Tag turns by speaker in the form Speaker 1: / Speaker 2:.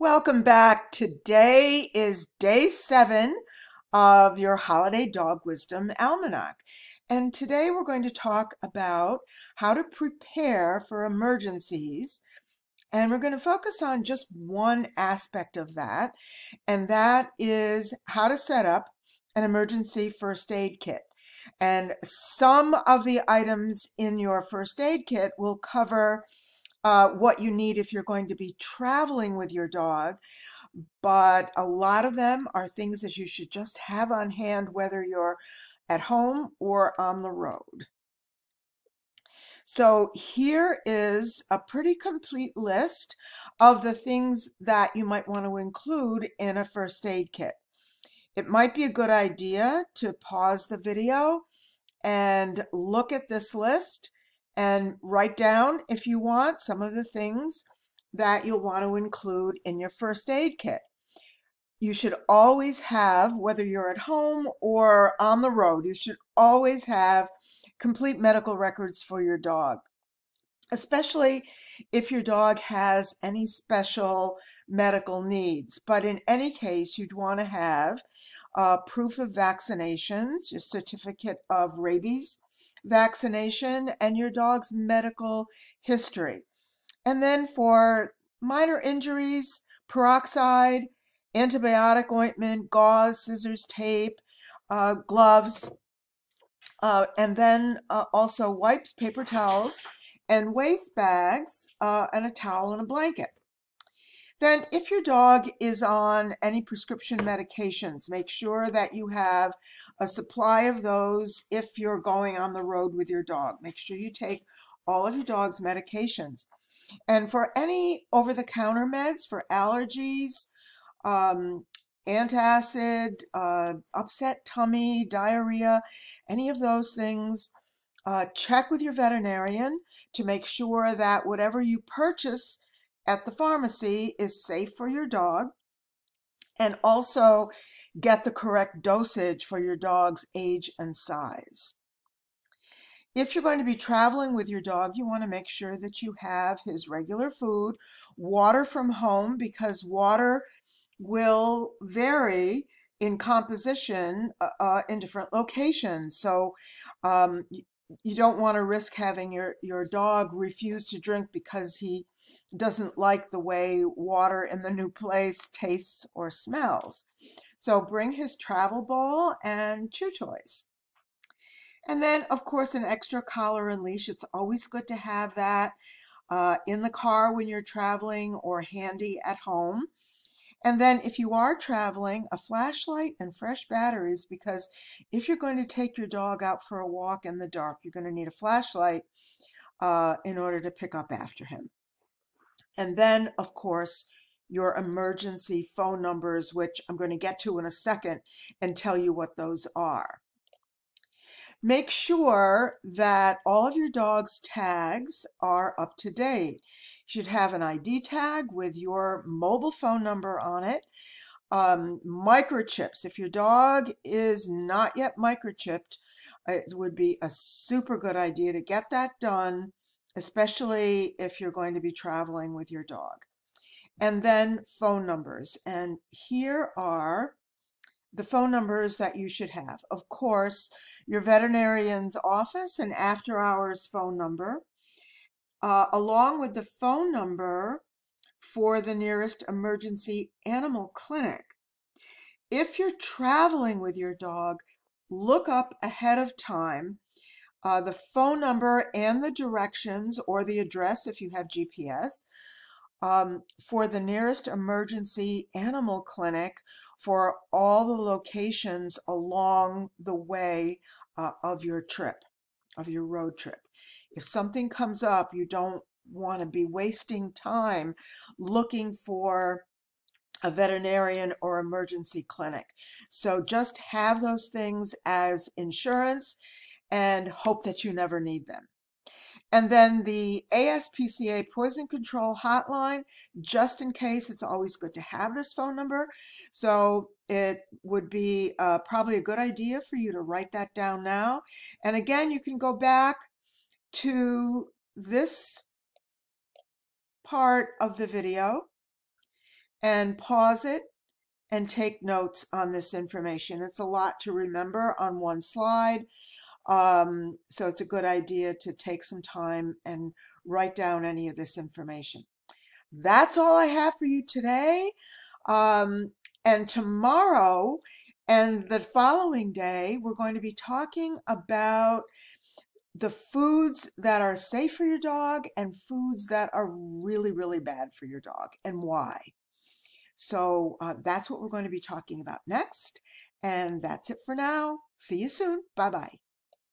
Speaker 1: Welcome back. Today is day 7 of your Holiday Dog Wisdom Almanac. And today we're going to talk about how to prepare for emergencies. And we're going to focus on just one aspect of that, and that is how to set up an emergency first aid kit. And some of the items in your first aid kit will cover what you need if you're going to be traveling with your dog, but a lot of them are things that you should just have on hand whether you're at home or on the road. So here is a pretty complete list of the things that you might want to include in a first aid kit. It might be a good idea to pause the video and look at this list and write down, if you want, some of the things that you'll want to include in your first aid kit. You should always have, whether you're at home or on the road, you should always have complete medical records for your dog, especially if your dog has any special medical needs. But in any case, you'd want to have proof of vaccinations, your certificate of rabies vaccination, and your dog's medical history. And then for minor injuries, peroxide, antibiotic ointment, gauze, scissors, tape, gloves, and then also wipes, paper towels, and waste bags, and a towel and a blanket. Then if your dog is on any prescription medications, make sure that you have a supply of those if you're going on the road with your dog. Make sure you take all of your dog's medications. And for any over-the-counter meds for allergies, antacid, upset tummy, diarrhea, any of those things, check with your veterinarian to make sure that whatever you purchase at the pharmacy is safe for your dog, and also get the correct dosage for your dog's age and size. If you're going to be traveling with your dog, you want to make sure that you have his regular food, water from home, because water will vary in composition in different locations. So you don't want to risk having your dog refuse to drink because he doesn't like the way water in the new place tastes or smells. So bring his travel ball and chew toys. And then, of course, an extra collar and leash. It's always good to have that in the car when you're traveling or handy at home. And then if you are traveling, a flashlight and fresh batteries, because if you're going to take your dog out for a walk in the dark, you're going to need a flashlight in order to pick up after him. And then, of course, your emergency phone numbers, which I'm going to get to in a second and tell you what those are. Make sure that all of your dog's tags are up to date. You should have an ID tag with your mobile phone number on it. Microchips. If your dog is not yet microchipped, it would be a super good idea to get that done, especially if you're going to be traveling with your dog. And then phone numbers. And here are the phone numbers that you should have. Of course, your veterinarian's office and after hours phone number, along with the phone number for the nearest emergency animal clinic. If you're traveling with your dog, look up ahead of time the phone number and the directions, or the address if you have GPS, for the nearest emergency animal clinic for all the locations along the way of your trip, of your road trip. If something comes up, you don't want to be wasting time looking for a veterinarian or emergency clinic. So just have those things as insurance and hope that you never need them. And then the ASPCA Poison Control Hotline, just in case, it's always good to have this phone number. So it would be probably a good idea for you to write that down now. And again, you can go back to this part of the video and pause it and take notes on this information. It's a lot to remember on one slide. So it's a good idea to take some time and write down any of this information. That's all I have for you today. And tomorrow and the following day, we're going to be talking about the foods that are safe for your dog and foods that are really, really bad for your dog and why. So that's what we're going to be talking about next. And that's it for now. See you soon. Bye-bye.